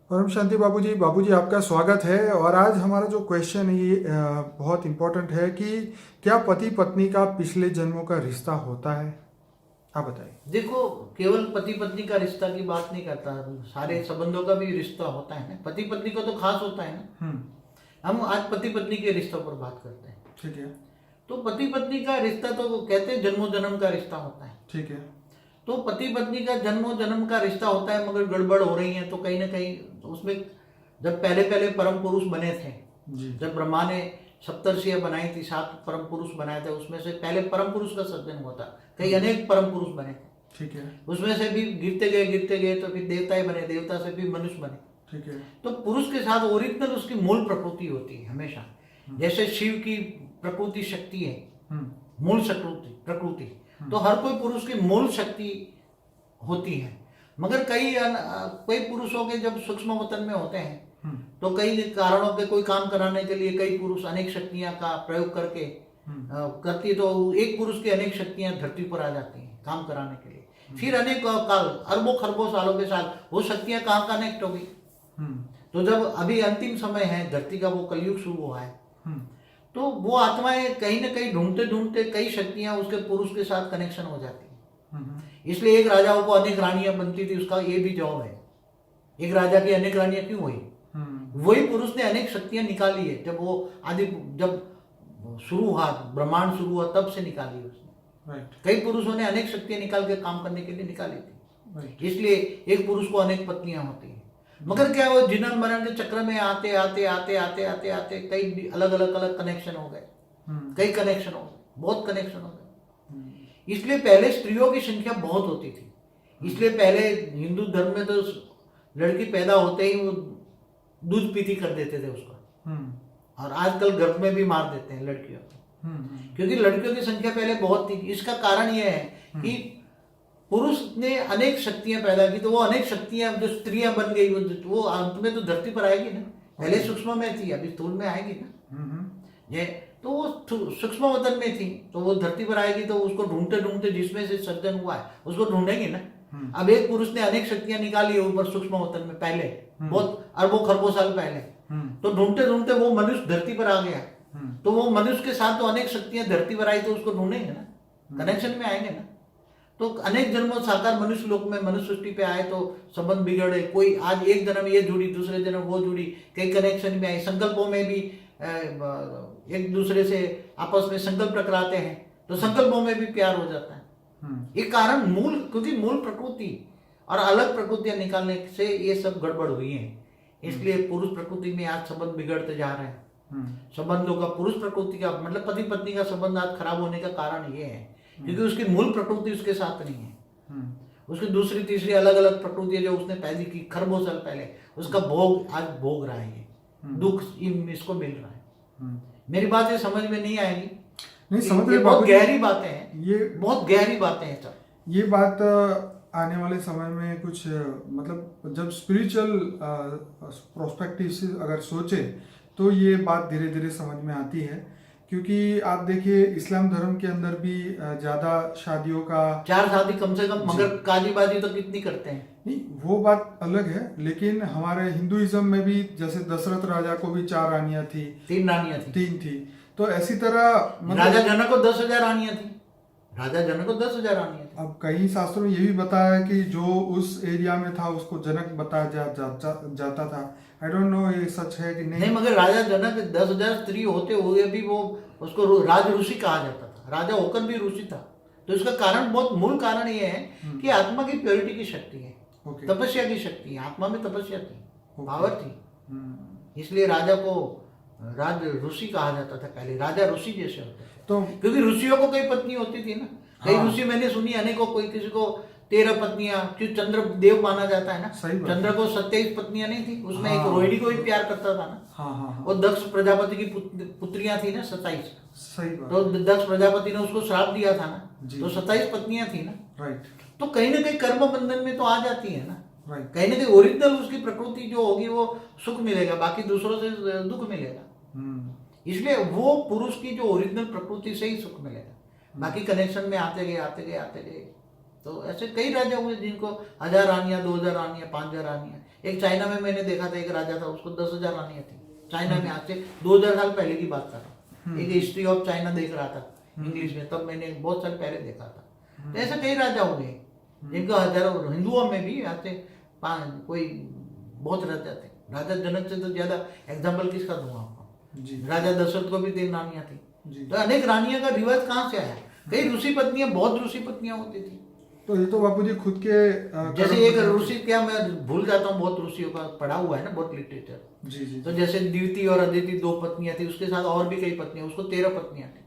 परम शांति बाबूजी आपका स्वागत है। और आज हमारा जो क्वेश्चन है ये बहुत इम्पोर्टेंट है कि क्या पति पत्नी का पिछले जन्मों का रिश्ता होता है? आप बताइए। देखो, केवल पति पत्नी का रिश्ता की बात नहीं करता, सारे संबंधों का भी रिश्ता होता है ना। पति पत्नी का तो खास होता है ना। हम आज पति पत्नी के रिश्तों पर बात करते हैं। ठीक है। तो पति पत्नी का रिश्ता तो कहते हैं जन्मों जन्म का रिश्ता होता है। ठीक है। तो पति पत्नी का जन्मों जन्म का रिश्ता होता है, मगर गड़बड़ हो रही है तो कहीं ना कहीं उसमें जब पहले पहले परम पुरुष बने थे, जब ब्रह्मा ने सप्तर्षियां बनाई थी, 7 परम पुरुष बनाए थे, उसमें से पहले परम पुरुष का सर्जन हुआ था। कई अनेक परम पुरुष बने थे। ठीक है। उसमें से भी गिरते गए तो फिर देवता बने, देवता से भी मनुष्य बने। ठीक है। तो पुरुष के साथ ओरिजिनल उसकी मूल प्रकृति होती है हमेशा। जैसे शिव की प्रकृति शक्ति है, मूल प्रकृति, तो हर कोई पुरुष की मूल शक्ति होती है। मगर कई पुरुषों के जब सूक्ष्म वतन में होते हैं तो कई कारणों के कोई काम कराने के लिए कई पुरुष अनेक शक्तियां का प्रयोग करके करती है, तो एक पुरुष की अनेक शक्तियां धरती पर आ जाती हैं काम कराने के लिए। फिर अनेक काल, अरबों खरबों सालों के साल वो शक्तियां कहाँ कनेक्ट हो गई। तो जब अभी अंतिम समय है, धरती का वो कलयुग शुरू हुआ है, तो वो आत्माएं कहीं ना कहीं ढूंढते ढूंढते कई शक्तियां उसके पुरुष के साथ कनेक्शन हो जाती है। इसलिए एक राजाओं को अनेक रानियां बनती थी, उसका ये भी जॉब है। एक राजा की अनेक रानियां क्यों हुई? वही पुरुष ने अनेक शक्तियां निकाली है। जब शुरू हुआ, ब्रह्मांड शुरू हुआ, तब से निकाली उसने। कई पुरुषों ने अनेक शक्तियां निकाल के काम करने के लिए निकाली थी। इसलिए एक पुरुष को अनेक पत्नियां होती है। मगर क्या वो जन्म मरण के चक्र में आते आते आते आते आते आते कई अलग कनेक्शन हो गए, कई कनेक्शन हो गए, बहुत कनेक्शन हो गए। इसलिए पहले स्त्रियों की संख्या बहुत होती थी। इसलिए पहले हिंदू धर्म में तो लड़की पैदा होते ही वो दूध पीती कर देते थे उसको, और आजकल गर्भ में भी मार देते हैं लड़कियों को, क्योंकि लड़कियों की संख्या पहले बहुत थी। इसका कारण यह है कि पुरुष ने अनेक शक्तियां पैदा की, तो वो अनेक शक्तियां जो स्त्रियां बन गई वो अंत में तो धरती पर आएगी ना। पहले सूक्ष्म में थी, अभी स्थूल में आएगी ना। ये तो वो सूक्ष्म वतन में थी, तो वो धरती पर आएगी, तो उसको ढूंढते ढूंढते जिसमें से सर्जन हुआ है उसको ढूंढेंगे ना। अब एक पुरुष ने अनेक शक्तियां निकाली है ऊपर सूक्ष्म वतन में, पहले बहुत अरबों खरबों साल पहले, तो ढूंढते ढूंढते वो मनुष्य धरती पर आ गया। तो वो मनुष्य के साथ तो अनेक शक्तियां धरती पर आई, तो उसको ढूंढेंगे ना, कनेक्शन में आएंगे ना। तो अनेक जन्मों साकार मनुष्य लोक में, मनुष्य सृष्टि पे आए तो संबंध बिगड़े। कोई आज एक जन्म ये जुड़ी, दूसरे जन्म वो जुड़ी, कई कनेक्शन में आई। संकल्पों में भी एक दूसरे से आपस में संकल्प टकराते हैं, तो संकल्पों में भी प्यार हो जाता है। एक कारण क्योंकि मूल प्रकृति और अलग प्रकृतियां निकालने से ये सब गड़बड़ हुई है। इसलिए पुरुष प्रकृति में आज संबंध बिगड़ते जा रहे हैं। संबंधों का, पुरुष प्रकृति का मतलब पति पत्नी का संबंध आज खराब होने का कारण ये है क्योंकि उसकी मूल प्रकृति उसके साथ नहीं है। उसकी दूसरी तीसरी अलग अलग प्रकृति जो उसने पैदा की खरबों साल पहले, उसका भोग आज भोग रहा है, दुख इसको मिल रहा है। मेरी बात ये समझ में नहीं आएगी? नहीं समझ रहे, बहुत गहरी बातें हैं, ये बहुत गहरी बातें हैं सर। ये बात आने वाले समय में कुछ मतलब जब स्पिरिचुअल प्रोस्पेक्टिव से अगर सोचे तो ये बात धीरे धीरे समझ में आती है। क्योंकि आप देखिए इस्लाम धर्म के अंदर भी ज्यादा शादियों का 4 शादी कम से कम, मगर काजीबाजी तो कितनी करते हैं। नहीं वो बात अलग है, लेकिन हमारे हिंदुइज्म में भी जैसे दशरथ राजा को भी 4 रानियां थी, 3 रानियां थी, 3 थी। तो ऐसी तरह मतलब राजा जनक को 10,000 रानियां थी, राजा जनक को 10,000 रानियां थी। अब कई शास्त्रों में ये भी बताया है कि जो उस एरिया में था उसको जनक बताया जाता था। आई डोंट नो ये सच है कि नहीं। मगर राजा जनक 10,000 स्त्री होते हुए भी वो उसको राज ऋषि कहा जाता था, राजा होकर भी ऋषि था। तो इसका कारण, बहुत मूल कारण ये है कि आत्मा की प्योरिटी की शक्ति है, तपस्या की शक्ति है। आत्मा में तपस्या थी, पावर थी, इसलिए राजा को राज ऋषि कहा जाता था। पहले राजा ऋषि जैसे होते थे, तो क्योंकि ऋषियों को कई पत्नी होती थी ना। कई ऋषि मैंने सुनी अनेकों, कोई किसी को 13 पत्नियां, क्यों चंद्र देव माना जाता है ना। चंद्र को 27 पत्नियां नहीं थी, उसमें एक रोहिणी को भी प्यार करता था ना। और दक्ष प्रजापति की पुत्रियां थी ना 27। सही बात। तो दक्ष प्रजापति ने उसको श्राप दिया था ना, तो 27 पत्नियां थी ना। राइट। तो कहीं ना कहीं कर्म बंधन में तो आ जाती है ना। कहीं ना कहीं ओरिजिनल उसकी प्रकृति जो होगी वो सुख मिलेगा, बाकी दूसरों से दुख मिलेगा। इसलिए वो पुरुष की जो ओरिजिनल प्रकृति से ही सुख मिलेगा, बाकी कनेक्शन में आते गए। तो ऐसे कई राजा हुए जिनको 1000 रानियां, 2000 रानियां, 5000 रानियां, एक चाइना में मैंने देखा था, एक राजा था, उसको 10,000 रानियां थी चाइना में। आज से 2000 साल पहले की बात कर रहा हूँ। एक हिस्ट्री ऑफ चाइना देख रहा था इंग्लिश में, तब मैंने बहुत साल पहले देखा था। तो ऐसे कई राजा हुए जिनका हजारों, हिंदुओं में भी आते कोई बहुत राजा थे। राजा जनक से तो ज्यादा एग्जाम्पल किसका दूंगा आपको? जी राजा दशरथ को भी 3 रानियां थी। जी। तो अनेक रानियां का रिवाज कहाँ से आया? कई ऋषि पत्नियां, बहुत ऋषि पत्नियां होती थी। तो ये तो बापूजी खुद के जैसे एक ऋषि, क्या मैं भूल जाता हूँ, बहुत ऋषियों का पढ़ा हुआ है ना, बहुत लिटरेचर। जी जी। तो जैसे द्वितीय और अदिति 2 पत्नियां थी, उसके साथ और भी कई पत्नियां, उसको 13 पत्नियां थी।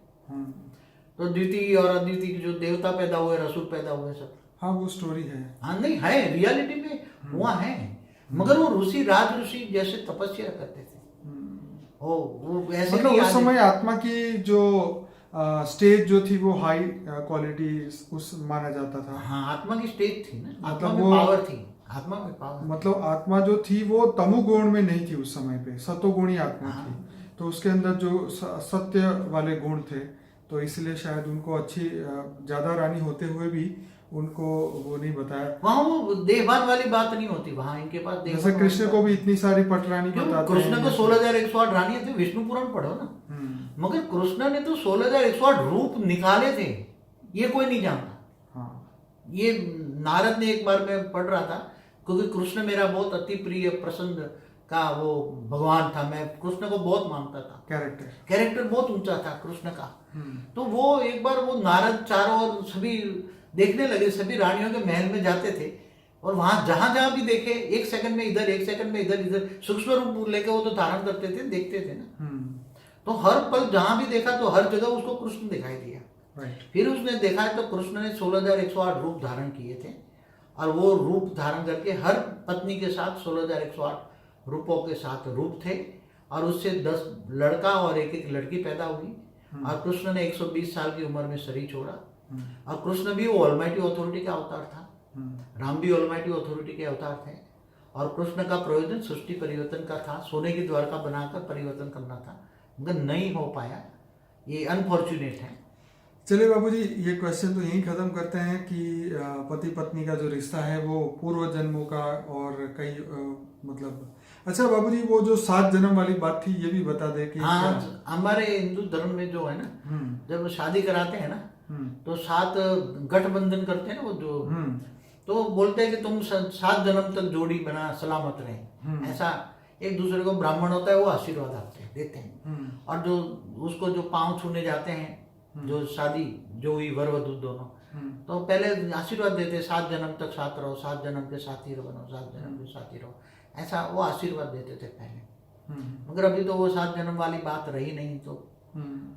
तो द्वितीय और अदिति की जो देवता पैदा हुए, रसूल पैदा हुए सब। हाँ वो स्टोरी है। हाँ नहीं है, रियलिटी में हुआ है। मगर वो ऋषि, राज ऋषि जैसे तपस्या करते थे। वो ऐसे मतलब नहीं उस आज- समय आत्मा की जो स्टेज जो थी वो हाई क्वालिटी उस माना जाता था। हाँ, आत्मा की स्टेज थी ना, आत्मा मतलब में वो- पावर थी, आत्मा में पावर। मतलब आत्मा जो थी वो तमोगुण में नहीं थी उस समय पे, सतोगुणी आत्मा हाँ। थी। तो उसके अंदर जो सत्य वाले गुण थे, तो इसलिए शायद उनको अच्छी ज्यादा रानी होते हुए भी उनको वो नहीं बताया। वहाँ वो देहभान वाली बात नहीं होती, वहाँ इनके पास जैसे देहभान कृष्ण वाली को भी इतनी सारी पटरानी क्यों? बताते कृष्ण हैं। को 16,108 रानियां थी, विष्णु पुराण पढ़ो ना। मगर कृष्ण ने तो 16,108 रूप निकाले थे, ये कोई नहीं जानता। हाँ ये नारद ने एक बार मैं पढ़ रहा था, क्योंकि कृष्ण मेरा बहुत अति प्रिय प्रसन्न का वो भगवान था, मैं कृष्ण को बहुत मानता था। कैरेक्टर बहुत ऊंचा था कृष्ण का। तो वो एक बार वो नारद चारों ओर सभी देखने लगे, सभी रानियों के महल में जाते थे, और वहां जहां जहां भी देखे, 1 सेकंड में इधर, 1 सेकंड में इधर सूक्ष्म रूप लेके वो तो धारण करते थे, देखते थे ना। तो हर पल जहां भी देखा तो हर जगह उसको कृष्ण दिखाई दिया। फिर उसने देखा तो कृष्ण ने 16,108 रूप धारण किए थे, और वो रूप धारण करके हर पत्नी के साथ 16,108 रूपों के साथ रूप थे, और उससे 10 लड़का और एक लड़की पैदा हुई। और कृष्ण ने 120 साल की उम्र में शरीर छोड़ा। और कृष्ण भी वो ऑलमाइटी अथॉरिटी का अवतार था, राम भी ऑलमाइटी अथॉरिटी के अवतार थे। और कृष्ण का प्रयोजन सृष्टि परिवर्तन का था, सोने की द्वारका बनाकर परिवर्तन करना था, मगर नहीं हो पाया, ये अनफॉर्चुनेट है। चलिए बाबूजी, ये क्वेश्चन तो यहीं खत्म करते हैं कि पति पत्नी का जो रिश्ता है वो पूर्व जन्मों का और कई मतलब। अच्छा बाबूजी, वो जो 7 जन्म वाली बात थी ये भी बता दे कि हाँ, हमारे हिंदू धर्म में जो है ना, जब शादी कराते हैं ना, तो 7 गठबंधन करते हैं ना वो जो, तो बोलते हैं कि तुम 7 जन्म तक जोड़ी बना सलामत रहे। ऐसा एक दूसरे को ब्राह्मण होता है वो आशीर्वाद देते हैं। और जो उसको जो पांव छूने जाते हैं, जो शादी जो हुई वर वधू दोनों, तो पहले आशीर्वाद देते, 7 जन्म तक साथ रहो, 7 जन्म के साथी बनो, 7 जन्म के साथी रहो, ऐसा वो आशीर्वाद देते थे पहले। मगर अभी तो वो 7 जन्म वाली बात रही नहीं, तो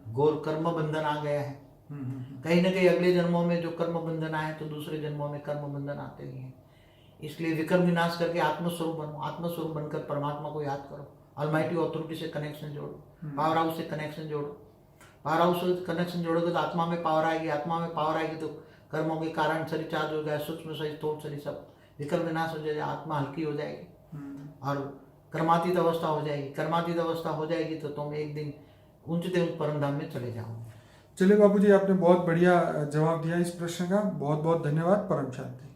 घोर कर्म बंधन आ गया है। कहीं ना कहीं अगले जन्मों में जो कर्म बंधन आए तो दूसरे जन्मों में कर्म बंधन आते ही हैं। इसलिए विकर्म विनाश करके आत्मस्वरूप बनो, आत्मस्वरूप बनकर परमात्मा को याद करो, ऑलमाइटी अथॉरिटी से कनेक्शन जोड़ो, पावर हाउस से कनेक्शन जोड़ो। पावर हाउस से कनेक्शन जोड़ोगे तो आत्मा में पावर आएगी, आत्मा में पावर आएगी तो कर्मों के कारण शरीर चार्ज हो गया, सूक्ष्म शरीर, स्थूल शरीर, सब विकर्म विनाश हो जाएगा, आत्मा हल्की हो जाएगी और कर्मातीत अवस्था हो जाएगी। कर्मातीत अवस्था हो जाएगी तो तुम एक दिन ऊंचते उच्च परम धाम में चले जाओगे। चलिए बाबूजी, आपने बहुत बढ़िया जवाब दिया इस प्रश्न का, बहुत बहुत धन्यवाद। परम शांति।